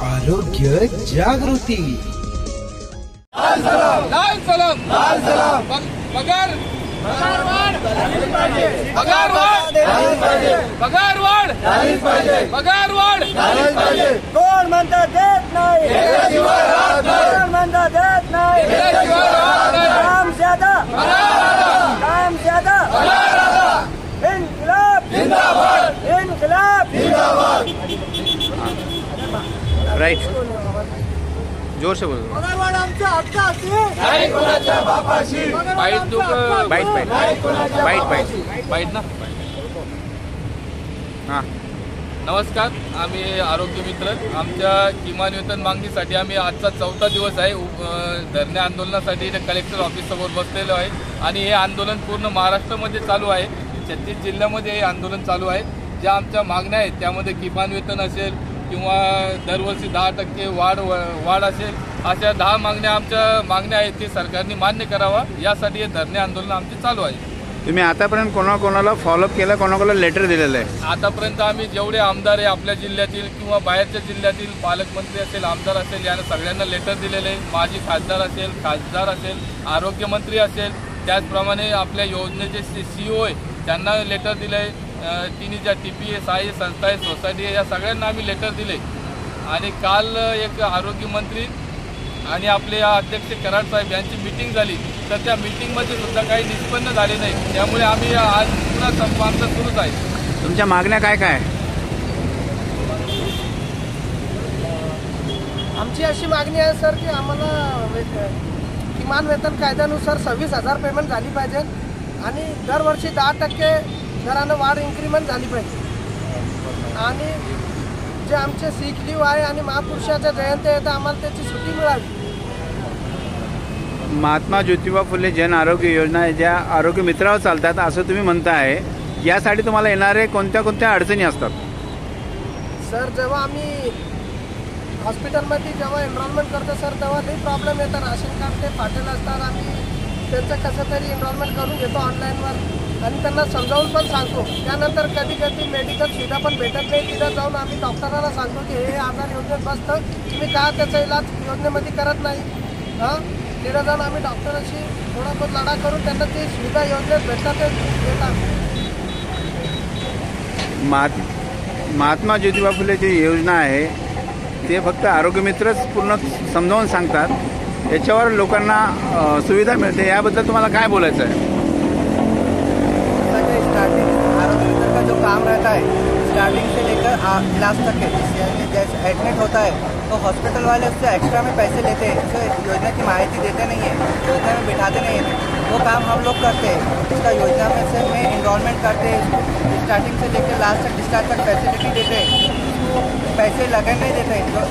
आरोग्य जागृती। लाल सलाम लाल सलाम लाल सलाम। पगार वाढ पगार वाढ पगार वाढ पगार वाढ। कोण म्हणता देत नाही, कोण म्हणता देत नाही। काम ज्यादा काम ज्यादा। इन्कलाब जिंदाबाद इन्कलाब जिंदाबाद। राइट, जोर से बोलो। पगारवाढ आमच्या हक्काची नाही कोणाच्या बापाशी। बाईट तू बाईट बाईट बाईट बाईट बाईट ना। हां, नमस्कार, आम्ही आरोग्य मित्र। आमच्या किमान वेतन मागणीसाठी आम्ही आजचा 4था दिवस आहे धरणे आंदोलनासाठी कलेक्टर ऑफिससमोर बसलेलो आहे आणि हे आंदोलन पूर्ण महाराष्ट्रामध्ये चालू आहे। 36 जिल्ह्यामध्ये हे आंदोलन चालू आहे। ज्या आमच्या मागण्या आहेत त्यामध्ये किमान वेतन असेल किंवा दरवर्षी 10% वाढ असेल, अशा 10 मागण्या आहेत ते सरकारने मान्य करावा, यासाठी हे धरणे आंदोलन आमचे चालू आहे। तुम्ही आतापर्यंत कोणाकोणाला फॉलोअप केलं, कोणाकोणाला लेटर दिलेलं आहे? आतापर्यंत आम्ही जेवढे आमदार आहे आपल्या जिल्ह्यातील किंवा बाहेरच्या जिल्ह्यातील, पालकमंत्री असेल, आमदार असेल, यांना सगळ्यांना लेटर दिलेले आहे। माजी खासदार असेल, आरोग्यमंत्री असेल, त्याचप्रमाणे आपल्या योजनेचे CEO आहे त्यांना लेटर दिलं आहे। तिन्ही ज्या TPA सहाय्य संस्था आहे, सोसायटी आहे, या सगळ्यांना आम्ही लेटर दिले। आणि काल एक आरोग्यमंत्री आणि आपले अध्यक्ष कराड साहेब यांची मीटिंग झाली, तर त्या मीटिंगमध्ये सुद्धा काही निष्पन्न झाले नाही। त्यामुळे आम्ही आज पुन्हा संप आमचा सुरूच आहे। तुमच्या मागण्या काय काय? आमची अशी मागणी आहे सर की आम्हाला किमान वेतन कायद्यानुसार 26,000 पेमेंट झाली पाहिजे आणि दरवर्षी 10% दरानं वाढ इन्क्रीमेंट झाली पाहिजे आणि जे आमचे सिक लीव आहे आणि महापुरुषाच्या जयंती आहे तर आम्हाला त्याची सुट्टी मिळावी। महात्मा ज्योतिबा फुले जन आरोग्य योजना ज्या आरोग्य मित्रावर चालतात असं तुम्ही म्हणताय, यासाठी तुम्हाला येणारे कोणत्या कोणत्या अडचणी असतात? सर, जेव्हा आम्ही हॉस्पिटलमध्ये जेव्हा एनरोलमेंट करतो सर, तेव्हा लई प्रॉब्लेम येतात। राशन कार्ड ते फाटेल असतात, आम्ही त्यांचं कसं तरी एनरोलमेंट करून घेतो ऑनलाईनवर आणि त्यांना समजावून पण सांगतो। त्यानंतर कधी कधी मेडिकल सुविधा पण भेटत नाही, तिथं जाऊन आम्ही डॉक्टरांना सांगतो की हे आजार योजनेत बसतं, तुम्ही का त्याचा इलाज योजनेमध्ये करत नाही। तिथं जाऊन आम्ही डॉक्टरांशी थोडा बहुत लढा करून त्यांना ती सुविधा योजनेत भेटतात ते देतात। महात्मा ज्योतिबा फुले जी योजना आहे ते फक्त आरोग्य मित्रच पूर्ण समजावून सांगतात, याच्यावर लोकांना सुविधा मिळते, याबद्दल तुम्हाला काय बोलायचं आहे? आरोग्य मित्र का जो काम रहता है स्टार्टिंग से लेकर लास्ट तक है, जैसे एडमिट होता है तो हॉस्पिटल वाले उससे एक्स्ट्रा में पैसे लेते हैं, उसको योजना की माहिती देते नहीं है, योजना में बिठाते नहीं है। वो काम हम लोग करते हैं, उसका योजना में से में इनरोलमेंट करते हैं, स्टार्टिंग से लेकर लास्ट तक डिस्चार्ज तक फैसिलिटी देते हैं, पैसे लगन नहीं देते हैं, जो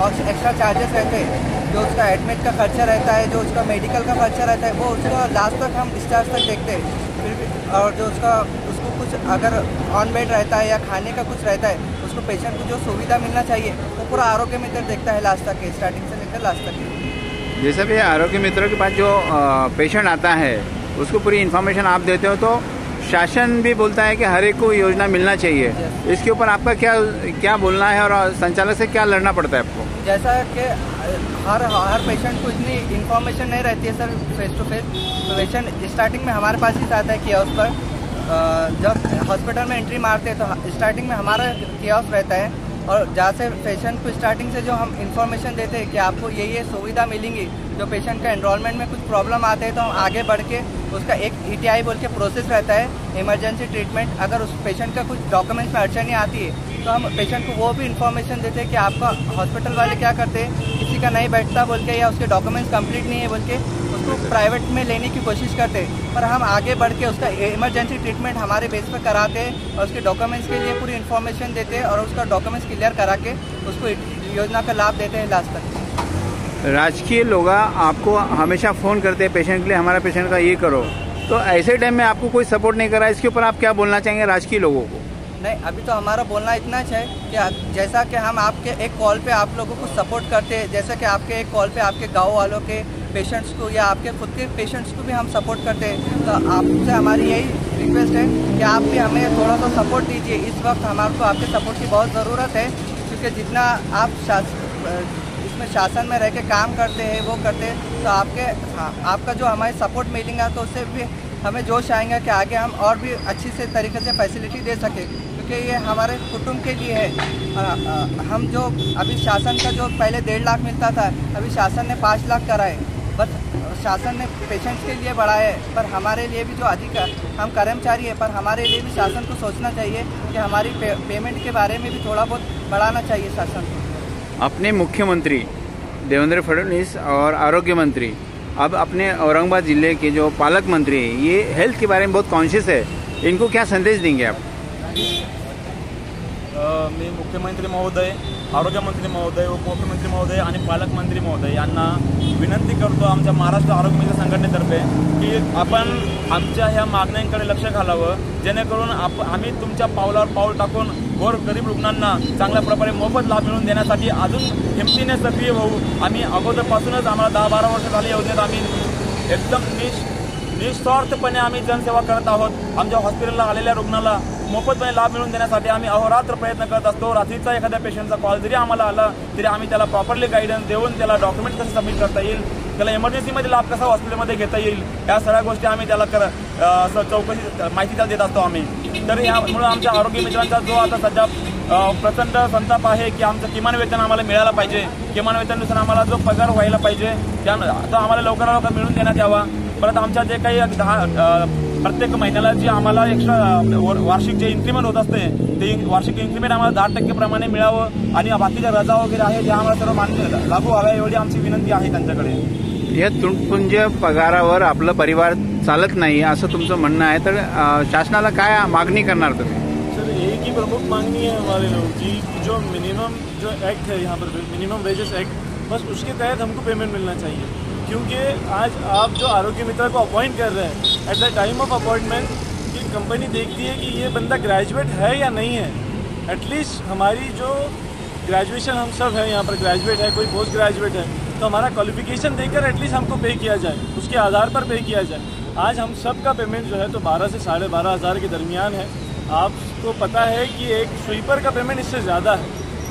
और एक्स्ट्रा चार्जेस रहते हैं, जो उसका एडमिट का खर्चा रहता है, जो उसका मेडिकल का खर्चा रहता है, वो उसका लास्ट तक हम डिस्चार्ज तक देखते हैं। फिर भी और जो उसको कुछ अगर ऑन बेड रहता है या खाने का कुछ रहता है, उसको पेशेंट को जो सुविधा मिलना चाहिए वो पूरा आरोग्य मित्र देखता है लास्ट तक, स्टार्टिंग से लेकर लास्ट तक। जैसे भी आरोग्य मित्रों के पास जो पेशेंट आता है उसको पूरी इन्फॉर्मेशन आप देते हो, तो शासन भी बोलता है कि हर एक को योजना मिलना चाहिए। इसके ऊपर आपका क्या बोलना है और संचालक से क्या लड़ना पड़ता है आपको? जैसा कि हर पेशेंट को इतनी इन्फॉर्मेशन नहीं रहती है सर फेस टू फेस, तो पेशेंट स्टार्टिंग में हमारे पास ही आता है कियोस्क पर। जब हॉस्पिटल में एंट्री मारते हैं तो स्टार्टिंग में हमारा कियोस्क रहता है और जहाँ से पेशेंट को स्टार्टिंग से जो हम इन्फॉर्मेशन देते हैं कि आपको ये सुविधा मिलेंगी। जो पेशेंट का एनरोलमेंट में कुछ प्रॉब्लम आते हैं तो हम आगे बढ़ के उसका एक ETI बोल के प्रोसेस रहता है, इमरजेंसी ट्रीटमेंट। अगर उस पेशेंट का कुछ डॉक्यूमेंट्स में अड़चनी आती है तो हम पेशेंट को वो भी इन्फॉर्मेशन देते हैं कि आपका हॉस्पिटल वाले क्या करते हैं, किसी का नहीं बैठता बोल के या उसके डॉक्यूमेंट्स कंप्लीट नहीं है बोल के उसको प्राइवेट में लेने की कोशिश करते हैं, पर हम आगे बढ़ के उसका इमरजेंसी ट्रीटमेंट हमारे बेस पर कराते हैं और उसके डॉक्यूमेंट्स के लिए पूरी इन्फॉर्मेशन देते हैं और उसका डॉक्यूमेंट्स क्लियर करा के उसको योजना का लाभ देते हैं लास्ट तक। राजकीय लोग आपको हमेशा फ़ोन करते हैं पेशेंट के लिए, हमारा पेशेंट का ये करो, तो ऐसे टाइम में आपको कोई सपोर्ट नहीं करा, इसके ऊपर आप क्या बोलना चाहेंगे राजकीय लोगों को? नहीं, अभी तो हमारा बोलना इतना है कि जैसा कि हम आपके एक कॉल पे आप लोगों को सपोर्ट करते हैं, जैसा कि आपके एक कॉल पे आपके गांव वालों के पेशेंट्स को या आपके खुद के पेशेंट्स को भी हम सपोर्ट करते हैं, तो आपसे हमारी यही रिक्वेस्ट है कि आप भी हमें थोड़ा सा सपोर्ट दीजिए। इस वक्त हमारे को आपके सपोर्ट की बहुत ज़रूरत है, क्योंकि जितना आप इसमें शासन में रह के काम करते हैं, वो करते हैं, तो आपका जो हमारे सपोर्ट मिलेगा तो उससे भी हमें जोश आएगा कि आगे हम और भी अच्छी से तरीके से फैसिलिटी दे सकें, क्योंकि ये हमारे कुटुंब के लिए है। हम जो अभी शासन का जो पहले 1.5 लाख मिलता था, अभी शासन ने 5 लाख कराए, बस शासन ने पेशेंट्स के लिए बढ़ाया है, पर हमारे लिए भी जो हम कर्मचारी है, पर हमारे लिए भी शासन को सोचना चाहिए कि हमारी पेमेंट के बारे में भी थोड़ा बहुत बढ़ाना चाहिए शासन को। अपने मुख्यमंत्री देवेंद्र फडणवीस और आरोग्य मंत्री अब अपने औरंगाबाद जिले के जो पालक मंत्री हैं, ये हेल्थ के बारे में बहुत कॉन्शियस है, इनको क्या संदेश देंगे आप? मी मुख्यमंत्री महोदय, आरोग्यमंत्री महोदय, उपमुख्यमंत्री महोदय आणि पालकमंत्री महोदय यांना विनंती करतो आमच्या महाराष्ट्र आरोग्य मित्र संघटनेतर्फे की आपण आमच्या ह्या मागण्यांकडे लक्ष घालावं, जेणेकरून आम्ही तुमच्या पावलावर पाऊल टाकून गोर गरीब रुग्णांना चांगल्या प्रकारे मोफत लाभ मिळवून देण्यासाठी अजून हिमतीने सक्रिय होऊ। आम्ही अगोदरपासूनच आम्हाला 10-12 वर्ष झाली योजनेत आम्ही एकदम निस्वार्थपणे आम्ही जनसेवा करत आहोत। आमच्या हॉस्पिटलला आलेल्या रुग्णाला मोफतपणे लाभ मिळवून देण्यासाठी आम्ही अहोरात्र प्रयत्न करत असतो। रात्रीचा एखाद्या पेशंटचा कॉल जरी आम्हाला आला तरी आम्ही त्याला प्रॉपरली गाईडन्स देऊन त्याला डॉक्युमेंट कसं सबमिट करता येईल, त्याला इमर्जन्सीमध्ये लाभ कसा हॉस्पिटलमध्ये घेता येईल, या सगळ्या गोष्टी आम्ही त्याला चौकशी माहिती त्याला देत असतो आम्ही। तर यामुळे आमच्या आरोग्य मित्रांचा जो आता सध्या प्रचंड संताप आहे की आमचं किमान वेतन आम्हाला मिळायला पाहिजे, किमान वेतनानुसार आम्हाला जो पगार व्हायला पाहिजे तो आम्हाला लवकरात लवकर मिळून देण्यात यावा। परत आमच्या जे काही प्रत्येक महिन्याला जी आम्हाला एक्स्ट्रा वार्षिक जे इन्क्रीमेंट होत असते ते वार्षिक इन्क्रीमेंट आम्हाला 10% प्रमाणे मिळावं आणि बाकीच्या रजा वगैरे आहे जे आम्हाला सर्व मान्य लागू व्हाव्या एवढी आमची विनंती आहे त्यांच्याकडे। या तुटपुंज पगारावर आपलं परिवार चालत नाही असं तुमचं म्हणणं आहे, तर शासनाला काय मागणी करणार तुम्ही? सर एक ही प्रमुख मांगनी है हमारे लोग की जो मिनिमम जो एक्ट है यहाँ पर मिनिमम वेजेस एक्ट, बस उसके तहत हमको पेमेंट मिलना चाहिए। क्योंकि आज आप जो आरोग्य मित्र को अपॉइंट कर रहे हैं at the time of appointment की कंपनी देखती है कि ये बंदा ग्रेजुएट है या नहीं है। एटलीस्ट हमारी जो ग्रेजुएशन हम सब हैं यहाँ पर ग्रेजुएट है, कोई पोस्ट ग्रेजुएट है, तो हमारा क्वालिफिकेशन देकर एटलीस्ट हमको पे किया जाए, उसके आधार पर पे किया जाए। आज हम सब का पेमेंट जो है तो 12 से 12.5 हज़ार के दरमियान है। आपको पता है कि एक स्वीपर का पेमेंट इससे ज़्यादा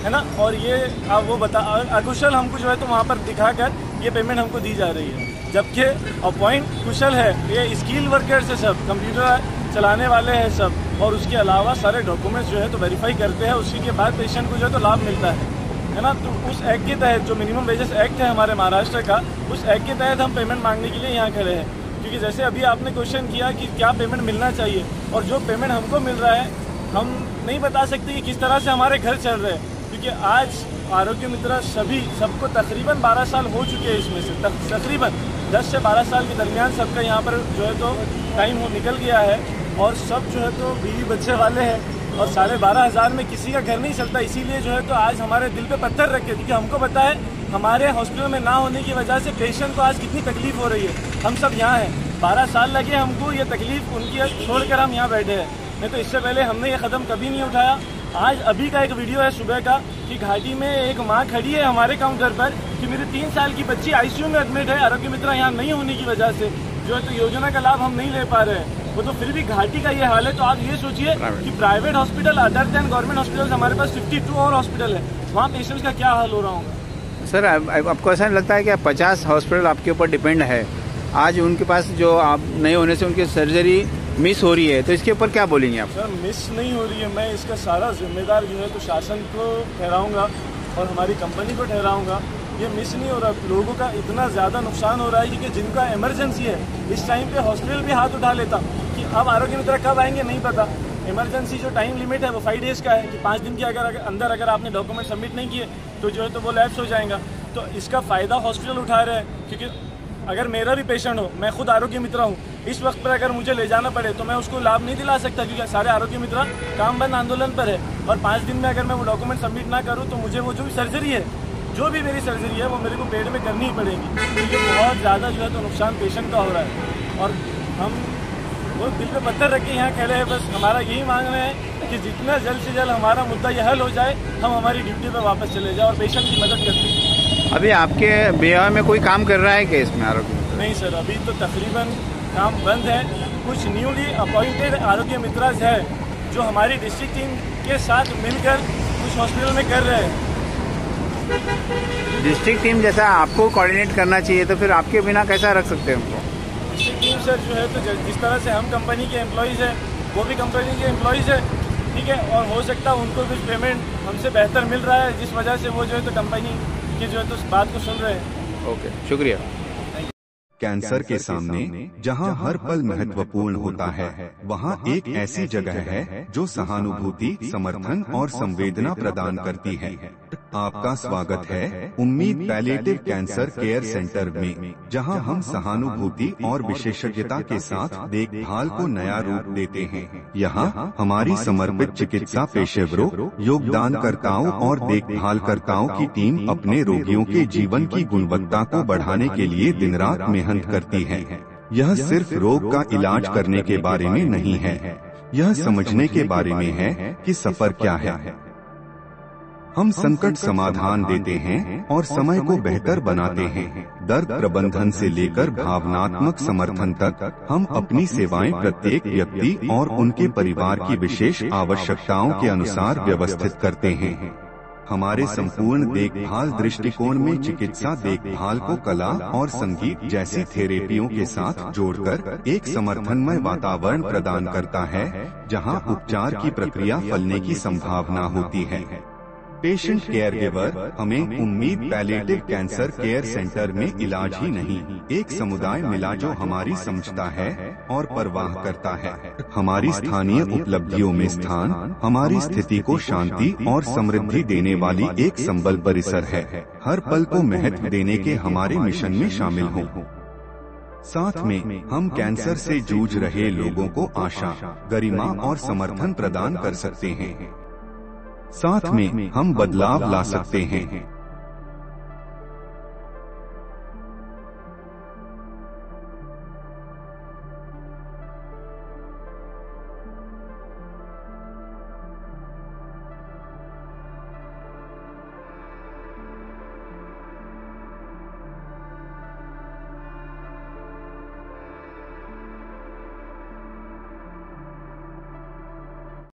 है ना, और ये आप वो अकुशल हमको जो है तो वहाँ पर दिखाकर ये पेमेंट हमको दी जा रही है, जबकि अपॉइंट कुशल है, ये स्किल वर्कर्स है, सब कंप्यूटर चलाने वाले हैं सब, और उसके अलावा सारे डॉक्यूमेंट्स जो है तो वेरीफाई करते हैं, उसी के बाद पेशेंट को जो है तो लाभ मिलता है ना। तो उस एक्ट के तहत जो मिनिमम वेजेस एक्ट है हमारे महाराष्ट्र का, उस एक्ट के तहत हम पेमेंट मांगने के लिए यहाँ खड़े हैं। क्योंकि जैसे अभी आपने क्वेश्चन किया कि क्या पेमेंट मिलना चाहिए, और जो पेमेंट हमको मिल रहा है हम नहीं बता सकते कि किस तरह से हमारे घर चल रहे हैं, क्योंकि आज आरोग्य मित्र सबको तकरीबन 12 साल हो चुके हैं, इसमें से तकरीबन 10 से 12 साल के दरमियान सबका यहाँ पर जो है तो टाइम निकल गया है, और सब जो है तो बीवी बच्चे वाले हैं, और 12.5 हज़ार में किसी का घर नहीं चलता। इसीलिए जो है तो आज हमारे दिल पे पत्थर रखे, क्योंकि हमको पता है हमारे हॉस्पिटल में ना होने की वजह से पेशेंट को आज कितनी तकलीफ हो रही है। हम सब यहाँ हैं, 12 साल लगे हमको ये तकलीफ उनकी छोड़कर हम यहाँ बैठे हैं, नहीं तो इससे पहले हमने ये कदम कभी नहीं उठाया। आज अभी का एक वीडियो है सुबह का कि घाटी में एक माँ खड़ी है हमारे काउंटर पर कि मेरी 3 साल की बच्ची आईसीयू में एडमिट है, आरोग्य मित्र यहाँ नहीं होने की वजह से जो है तो योजना का लाभ हम नहीं ले पा रहे हैं। वो तो फिर भी घाटी का ये हाल है, तो आप ये सोचिए कि private hospital other than government hospital हमारे पास 52 और हॉस्पिटल है, वहाँ पेशेंट्स का क्या हाल हो रहा होगा। सर आपको ऐसा नहीं लगता है कि 50 हॉस्पिटल आपके ऊपर डिपेंड है, आज उनके पास जो आप नहीं होने से उनकी सर्जरी मिस हो रही है, तो इसके ऊपर क्या बोलेंगे आप? सर मिस नहीं हो रही है, मैं इसका सारा जिम्मेदार जो है तो शासन को ठहराऊंगा और हमारी कंपनी को ठहराऊंगा। ये मिस नहीं हो रहा, लोगों का इतना ज़्यादा नुकसान हो रहा है क्योंकि जिनका इमरजेंसी है इस टाइम पे हॉस्पिटल भी हाथ उठा लेता कि अब आरोग्य मित्र कब आएंगे नहीं पता। इमरजेंसी जो टाइम लिमिट है वो 5 डेज़ का है कि 5 दिन के अंदर अगर आपने डॉक्यूमेंट सबमिट नहीं किए तो जो है तो वो लैप्स हो जाएगा। तो इसका फ़ायदा हॉस्पिटल उठा रहे हैं, क्योंकि अगर मेरा भी पेशेंट हो, मैं खुद आरोग्य मित्र हूँ, इस वक्त पर अगर मुझे ले जाना पड़े तो मैं उसको लाभ नहीं दिला सकता, क्योंकि सारे आरोग्य मित्र काम बंद आंदोलन पर है, और 5 दिन में अगर मैं वो डॉक्यूमेंट सबमिट ना करूँ तो मुझे वो जो भी सर्जरी है, जो भी मेरी सर्जरी है वो मेरे को पेड में करनी ही पड़ेगी। तो ये बहुत ज़्यादा जो है तो नुकसान पेशेंट का हो रहा है, और हम वो दिल पे पत्थर रख के यहाँ खड़े हैं। बस हमारा यही मांग रहे हैं कि जितना जल्द से जल्द हमारा मुद्दा ये हल हो जाए, हम हमारी ड्यूटी पर वापस चले जाए और पेशेंट की मदद करते। अभी आपके बिहार में कोई काम कर रहा है क्या इसमें आरोग्य? नहीं सर, अभी तो तकरीबन काम बंद है। कुछ न्यूली अपॉइंटेड आरोग्य मित्राज है जो हमारी डिस्ट्रिक्ट टीम के साथ मिलकर कुछ हॉस्पिटल में कर रहे हैं। डिस्ट्रिक्ट टीम जैसा आपको कोऑर्डिनेट करना चाहिए, तो फिर आपके बिना कैसा रख सकते हैं उनको? डिस्ट्रिक्ट टीम सर जो है तो जिस तरह से हम कंपनी के एम्प्लॉइज़ हैं वो भी कंपनी के एम्प्लॉइज़ है, ठीक है, और हो सकता है उनको कुछ पेमेंट हमसे बेहतर मिल रहा है, जिस वजह से वो जो है तो कंपनी की जो है तो उस बात को सुन रहे हैं। ओके, शुक्रिया। कैंसर के सामने जहां हर पल महत्वपूर्ण होता है, वहां एक ऐसी जगह है जो सहानुभूति, समर्थन और संवेदना प्रदान करती है। आपका स्वागत है उम्मीद पैलिएटिव कैंसर केयर सेंटर में, जहां हम सहानुभूति और विशेषज्ञता के साथ देखभाल को नया रूप देते हैं। यहां हमारी समर्पित चिकित्सा पेशेवरों, योगदानकर्ताओं और देखभालकर्ताओं की टीम अपने रोगियों के जीवन की गुणवत्ता को बढ़ाने के लिए दिन रात मेहनत करती है। यह सिर्फ रोग का इलाज करने के बारे में नहीं है, यह समझने के बारे में है कि सफर क्या है। हम संकट समाधान देते हैं और समय को बेहतर बनाते हैं। दर्द प्रबंधन से लेकर भावनात्मक समर्थन तक हम अपनी सेवाएं प्रत्येक व्यक्ति और उनके परिवार की विशेष आवश्यकताओं के अनुसार व्यवस्थित करते हैं। हमारे संपूर्ण देखभाल दृष्टिकोण में चिकित्सा देखभाल को कला और संगीत जैसी थेरेपियों के साथ जोड़कर एक समर्थनमय वातावरण प्रदान करता है, जहां उपचार की प्रक्रिया फलने की संभावना होती है। पेशेंट केयर गिवर हमें उम्मीद पैलिएटिव कैंसर केयर सेंटर में इलाज ही नहीं, एक समुदाय मिला जो हमारी समझता है और परवाह करता है। हमारी स्थानीय उपलब्धियों में स्थान हमारी स्थिति को शांति और समृद्धि देने वाली एक संबल परिसर है। हर पल को महत्व देने के हमारे मिशन में शामिल हों। साथ में हम कैंसर से जूझ रहे लोगों को आशा, गरिमा और समर्थन प्रदान कर सकते हैं। साथ में हम बदलाव ला सकते हैं।